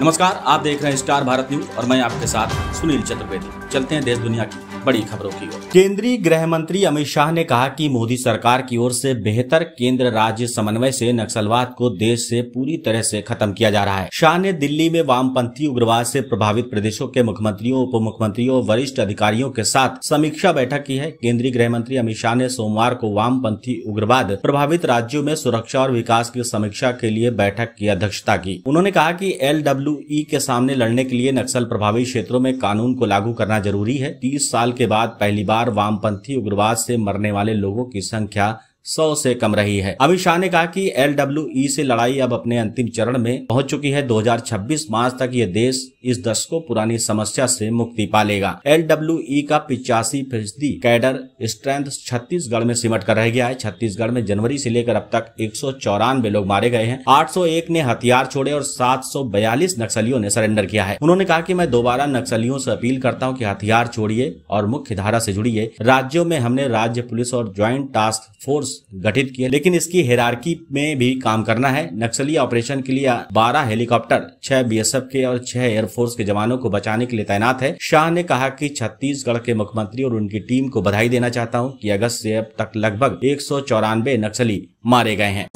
नमस्कार, आप देख रहे हैं स्टार भारत न्यूज और मैं आपके साथ सुनील चतुर्वेदी। चलते हैं देश दुनिया की बड़ी खबरों की ओर। केंद्रीय गृह मंत्री अमित शाह ने कहा कि मोदी सरकार की ओर से बेहतर केंद्र राज्य समन्वय से नक्सलवाद को देश से पूरी तरह से खत्म किया जा रहा है। शाह ने दिल्ली में वामपंथी उग्रवाद से प्रभावित प्रदेशों के मुख्यमंत्रियों, उप मुख्यमंत्रियों और वरिष्ठ अधिकारियों के साथ समीक्षा बैठक की है। केंद्रीय गृह मंत्री अमित शाह ने सोमवार को वामपंथी उग्रवाद प्रभावित राज्यों में सुरक्षा और विकास की समीक्षा के लिए बैठक की अध्यक्षता की। उन्होंने कहा कि LWE के सामने लड़ने के लिए नक्सल प्रभावित क्षेत्रों में कानून को लागू करना जरूरी है। 30 साल के बाद पहली बार वामपंथी उग्रवाद से मरने वाले लोगों की संख्या 100 से कम रही है। अमित शाह ने कहा कि LWE से लड़ाई अब अपने अंतिम चरण में पहुंच चुकी है। 2026 मार्च तक ये देश इस दशकों पुरानी समस्या से मुक्ति पा लेगा। LWE का 85% कैडर स्ट्रेंथ छत्तीसगढ़ में सिमट कर रह गया है। छत्तीसगढ़ में जनवरी से लेकर अब तक 194 लोग मारे गए हैं। 801 ने हथियार छोड़े और 742 नक्सलियों ने सरेंडर किया है। उन्होंने कहा कि मैं दोबारा नक्सलियों से अपील करता हूं कि हथियार छोड़िए और मुख्य धारा से जुड़िए। राज्यों में हमने राज्य पुलिस और ज्वाइंट टास्क फोर्स गठित किए, लेकिन इसकी हिरार्की में भी काम करना है। नक्सली ऑपरेशन के लिए 12 हेलीकॉप्टर, 6 BSF के और 6 एयरफोर्स के जवानों को बचाने के लिए तैनात है। शाह ने कहा कि छत्तीसगढ़ के मुख्यमंत्री और उनकी टीम को बधाई देना चाहता हूं कि अगस्त से अब तक लगभग 194 नक्सली मारे गए हैं।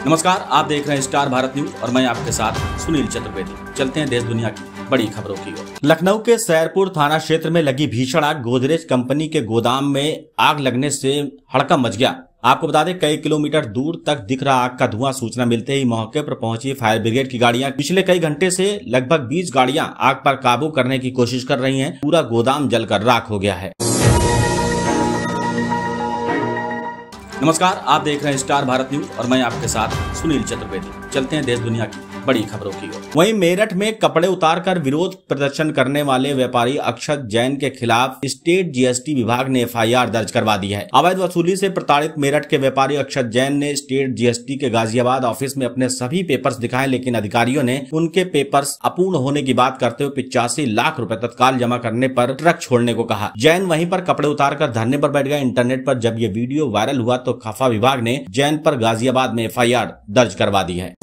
नमस्कार, आप देख रहे हैं स्टार भारत न्यूज और मैं आपके साथ सुनील चतुर्वेदी। चलते हैं देश दुनिया की बड़ी खबरों की ओर। लखनऊ के सैरपुर थाना क्षेत्र में लगी भीषण आग, गोदरेज कंपनी के गोदाम में आग लगने से हड़कंप मच गया। आपको बता दें, कई किलोमीटर दूर तक दिख रहा आग का धुआं। सूचना मिलते ही मौके पर पहुंची फायर ब्रिगेड की गाड़ियां पिछले कई घंटे से लगभग 20 गाड़ियां आग पर काबू करने की कोशिश कर रही हैं। पूरा गोदाम जलकर राख हो गया है। नमस्कार, आप देख रहे हैं स्टार भारत न्यूज और मैं आपके साथ सुनील चतुर्वेदी। चलते हैं देश दुनिया की बड़ी खबरों की ओर। वहीं मेरठ में कपड़े उतारकर विरोध प्रदर्शन करने वाले व्यापारी अक्षत जैन के खिलाफ स्टेट GST विभाग ने FIR दर्ज करवा दी है। अवैध वसूली से प्रताड़ित मेरठ के व्यापारी अक्षत जैन ने स्टेट GST के गाजियाबाद ऑफिस में अपने सभी पेपर्स दिखाए, लेकिन अधिकारियों ने उनके पेपर्स अपूर्ण होने की बात करते हुए 85 लाख रुपए तत्काल जमा करने पर ट्रक छोड़ने को कहा। जैन वहीं पर कपड़े उतारकर धरने पर बैठ गए। इंटरनेट पर जब ये वीडियो वायरल हुआ तो खफा विभाग ने जैन पर गाजियाबाद में FIR दर्ज करवा दी है।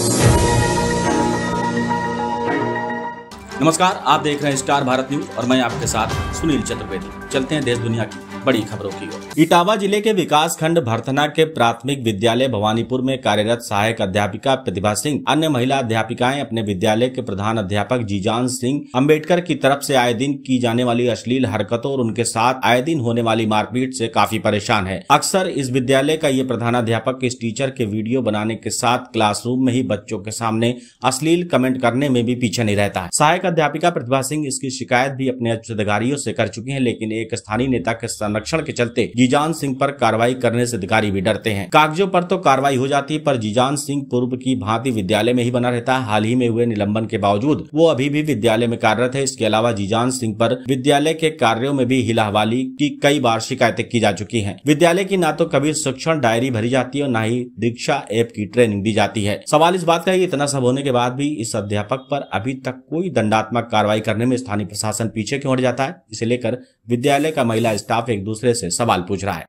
नमस्कार, आप देख रहे हैं स्टार भारत न्यूज और मैं आपके साथ सुनील चतुर्वेदी। चलते हैं देश दुनिया की बड़ी खबरों की ओर। इटावा जिले के विकास खंड भरथना के प्राथमिक विद्यालय भवानीपुर में कार्यरत सहायक अध्यापिका प्रतिभा सिंह, अन्य महिला अध्यापिकाएं अपने विद्यालय के प्रधान अध्यापक जीजान सिंह अम्बेडकर की तरफ से आए दिन की जाने वाली अश्लील हरकतों और उनके साथ आए दिन होने वाली मारपीट से काफी परेशान है। अक्सर इस विद्यालय का ये प्रधानाध्यापक इस टीचर के वीडियो बनाने के साथ क्लासरूम में ही बच्चों के सामने अश्लील कमेंट करने में भी पीछे नहीं रहता है। सहायक अध्यापिका प्रतिभा सिंह इसकी शिकायत भी अपने उच्च अधिकारियों से कर चुकी है, लेकिन एक स्थानीय नेता के संरक्षण के चलते जीजान सिंह पर कार्रवाई करने से अधिकारी भी डरते हैं। कागजों पर तो कार्रवाई हो जाती है, पर जीजान सिंह पूर्व की भांति विद्यालय में ही बना रहता है। हाल ही में हुए निलंबन के बावजूद वो अभी भी विद्यालय में कार्यरत है। इसके अलावा जीजान सिंह पर विद्यालय के कार्यों में भी हिला हवाली की कई बार शिकायतें की जा चुकी है। विद्यालय की न तो कभी शिक्षण डायरी भरी जाती है और न ही दीक्षा ऐप की ट्रेनिंग दी जाती है। सवाल इस बात का है, इतना सब होने के बाद भी इस अध्यापक पर अभी तक कोई दंडात्मक कार्रवाई करने में स्थानीय प्रशासन पीछे क्यों हट जाता है। इसे लेकर विद्यालय का महिला स्टाफ एक दूसरे से सवाल पूछ रहा है।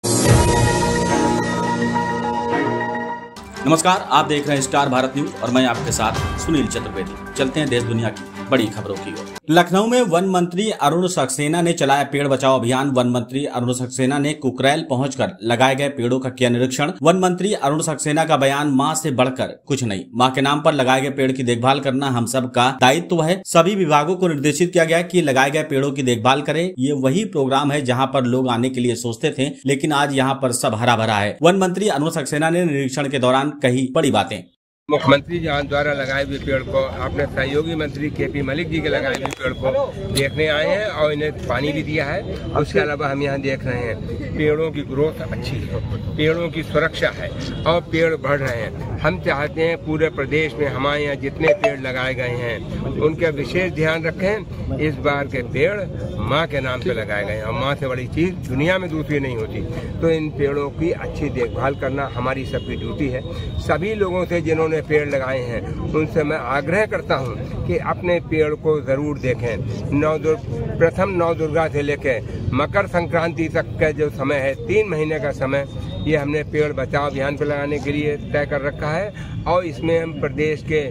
नमस्कार, आप देख रहे हैं स्टार भारत न्यूज और मैं आपके साथ सुनील चतुर्वेदी। चलते हैं देश दुनिया की बड़ी खबरों की ओर। लखनऊ में वन मंत्री अरुण सक्सेना ने चलाया पेड़ बचाओ अभियान। वन मंत्री अरुण सक्सेना ने कुकरेल पहुंचकर लगाए गए पेड़ों का किया निरीक्षण। वन मंत्री अरुण सक्सेना का बयान, मां से बढ़कर कुछ नहीं, मां के नाम पर लगाए गए पेड़ की देखभाल करना हम सब का दायित्व है। सभी विभागों को निर्देशित किया गया कि लगाए गए पेड़ों की देखभाल करें। ये वही प्रोग्राम है जहाँ पर लोग आने के लिए सोचते थे, लेकिन आज यहाँ पर सब हरा भरा है। वन मंत्री अरुण सक्सेना ने निरीक्षण के दौरान कही बड़ी बातें। मुख्यमंत्री जहाँ द्वारा लगाए हुए पेड़ को, अपने सहयोगी मंत्री KP मलिक जी के लगाए हुए पेड़ को देखने आए हैं और इन्हें पानी भी दिया है। उसके अलावा हम यहाँ देख रहे हैं पेड़ों की ग्रोथ अच्छी है, पेड़ों की सुरक्षा है और पेड़ बढ़ रहे हैं। हम चाहते हैं पूरे प्रदेश में हमारे यहाँ जितने पेड़ लगाए गए हैं उनका विशेष ध्यान रखें। इस बार के पेड़ माँ के नाम पे लगाए गए हैं और माँ से बड़ी चीज़ दुनिया में दूसरी नहीं होती। तो इन पेड़ों की अच्छी देखभाल करना हमारी सबकी ड्यूटी है। सभी लोगों से जिन्होंने पेड़ लगाए हैं उनसे मैं आग्रह करता हूं कि अपने पेड़ को जरूर देखें। प्रथम नौ दुर्गा से लेकर मकर संक्रांति तक का जो समय है, 3 महीने का समय, ये हमने पेड़ बचाओ अभियान पर लगाने के लिए तय कर रखा है और इसमें हम प्रदेश के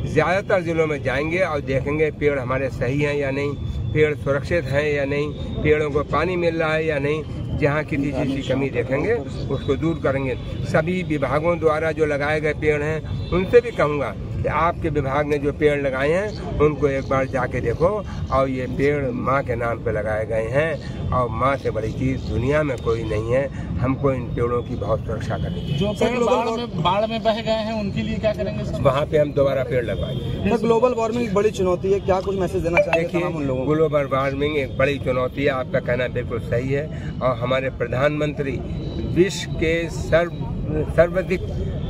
ज़्यादातर जिलों में जाएंगे और देखेंगे पेड़ हमारे सही हैं या नहीं, पेड़ सुरक्षित हैं या नहीं, पेड़ों को पानी मिल रहा है या नहीं। जहाँ किसी चीज़ की कमी देखेंगे उसको दूर करेंगे। सभी विभागों द्वारा जो लगाए गए पेड़ हैं उनसे भी कहूँगा कि आपके विभाग ने जो पेड़ लगाए हैं उनको एक बार जाके देखो और ये पेड़ माँ के नाम पे लगाए गए हैं और माँ से बड़ी चीज़ दुनिया में कोई नहीं है। हमको इन पेड़ों की बहुत सुरक्षा करनी चाहिए। जो पेड़ बाढ़ में बह गए हैं उनके लिए क्या करेंगे सर? वहाँ पे हम दोबारा पेड़ लगवाएंगे। ग्लोबल वार्मिंग एक बड़ी चुनौती है, क्या कुछ मैसेज देना चाहिए उन लोगों को? ग्लोबल वार्मिंग एक बड़ी चुनौती है, आपका कहना बिल्कुल सही है। और हमारे प्रधानमंत्री विश्व के सर्वाधिक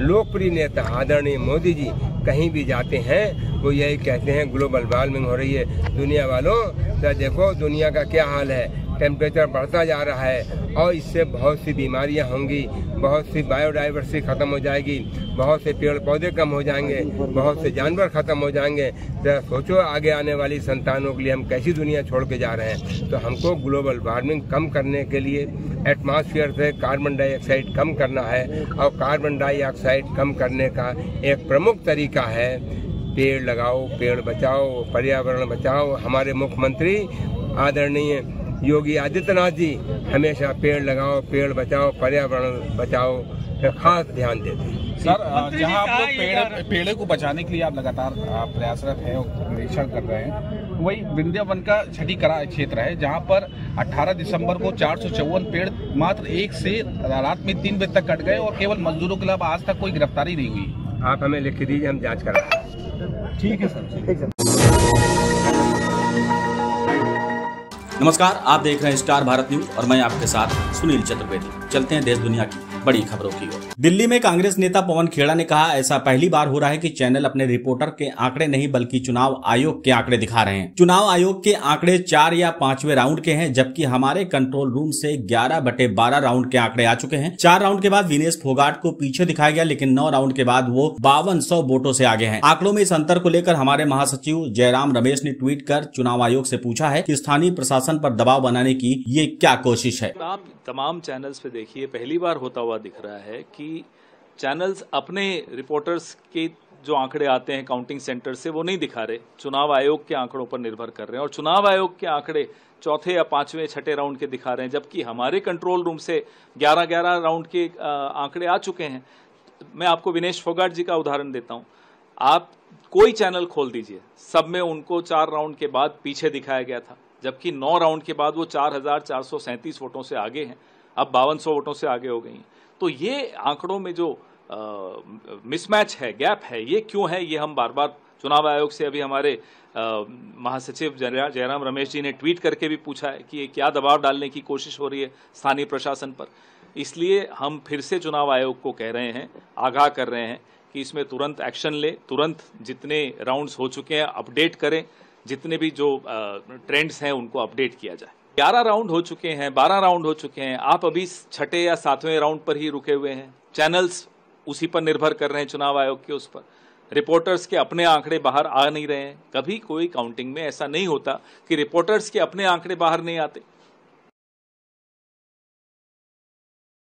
लोकप्रिय नेता आदरणीय मोदी जी कहीं भी जाते हैं वो यही कहते हैं ग्लोबल वार्मिंग हो रही है। दुनिया वालों तो देखो दुनिया का क्या हाल है, टेम्परेचर बढ़ता जा रहा है और इससे बहुत सी बीमारियां होंगी, बहुत सी बायोडाइवर्सिटी खत्म हो जाएगी, बहुत से पेड़ पौधे कम हो जाएंगे, बहुत से जानवर खत्म हो जाएंगे। तो सोचो आगे आने वाली संतानों के लिए हम कैसी दुनिया छोड़ के जा रहे हैं। तो हमको ग्लोबल वार्मिंग कम करने के लिए एटमॉस्फेयर से कार्बन डाइऑक्साइड कम करना है और कार्बन डाइऑक्साइड कम करने का एक प्रमुख तरीका है पेड़ लगाओ, पेड़ बचाओ, पर्यावरण बचाओ। हमारे मुख्यमंत्री आदरणीय योगी आदित्यनाथ जी हमेशा पेड़ लगाओ, पेड़ बचाओ, पर्यावरण बचाओ पे खास ध्यान देते हैं। सर, जहां आप लोग पेड़ को बचाने के लिए आप लगातार प्रयासरत हैं और निरीक्षण कर रहे हैं, वही वृंदावन का छठी करा क्षेत्र है जहां पर 18 दिसंबर को 454 पेड़ मात्र 1 से रात में 3 बजे तक कट गए और केवल मजदूरों के अलावा आज तक कोई गिरफ्तारी नहीं हुई। आप हमें लिख दीजिए, हम जाँच कराएंगे। ठीक है सर, ठीक है। नमस्कार, आप देख रहे हैं स्टार भारत न्यूज और मैं आपके साथ सुनील चतुर्वेदी। चलते हैं देश दुनिया की बड़ी खबरों की ओर। दिल्ली में कांग्रेस नेता पवन खेड़ा ने कहा, ऐसा पहली बार हो रहा है कि चैनल अपने रिपोर्टर के आंकड़े नहीं बल्कि चुनाव आयोग के आंकड़े दिखा रहे हैं। चुनाव आयोग के आंकड़े 4 या 5वें राउंड के हैं, जबकि हमारे कंट्रोल रूम से 11/12 राउंड के आंकड़े आ चुके हैं। 4 राउंड के बाद विनेश फोगाट को पीछे दिखाया गया, लेकिन 9 राउंड के बाद वो 5200 वोटों से आगे हैं। आंकड़ों में इस अंतर को लेकर हमारे महासचिव जयराम रमेश ने ट्वीट कर चुनाव आयोग से पूछा है कि स्थानीय प्रशासन पर दबाव बनाने की ये क्या कोशिश है। आप तमाम चैनल्स पे देखिए, पहली बार होता हुआ दिख रहा है कि चैनल्स अपने रिपोर्टर्स के जो आंकड़े आते हैं काउंटिंग सेंटर से वो नहीं दिखा रहे, चुनाव आयोग के आंकड़ों पर निर्भर कर रहे हैं और चुनाव आयोग के आंकड़े 4थे या 5वें 6ठे राउंड के दिखा रहे हैं, जबकि हमारे कंट्रोल रूम से 11 राउंड के आंकड़े आ चुके हैं। मैं आपको विनेश फोगाट जी का उदाहरण देता हूँ। आप कोई चैनल खोल दीजिए, सब में उनको 4 राउंड के बाद पीछे दिखाया गया था, जबकि 9 राउंड के बाद वो 4437 वोटों से आगे हैं, अब 5200 वोटों से आगे हो गई हैं। तो ये आंकड़ों में जो मिसमैच है, गैप है, ये क्यों है, ये हम बार बार चुनाव आयोग से अभी हमारे महासचिव जयराम रमेश जी ने ट्वीट करके भी पूछा है कि ये क्या दबाव डालने की कोशिश हो रही है स्थानीय प्रशासन पर। इसलिए हम फिर से चुनाव आयोग को कह रहे हैं, आगाह कर रहे हैं कि इसमें तुरंत एक्शन ले, तुरंत जितने राउंड्स हो चुके हैं अपडेट करें, जितने भी जो ट्रेंड्स हैं उनको अपडेट किया जाए। 11 राउंड हो चुके हैं, 12 राउंड हो चुके हैं, आप अभी 6ठे या 7वें राउंड पर ही रुके हुए हैं। चैनल्स उसी पर निर्भर कर रहे हैं, चुनाव आयोग के उस पर। रिपोर्टर्स के अपने आंकड़े बाहर आ नहीं रहे हैं। कभी कोई काउंटिंग में ऐसा नहीं होता कि रिपोर्टर्स के अपने आंकड़े बाहर नहीं आते।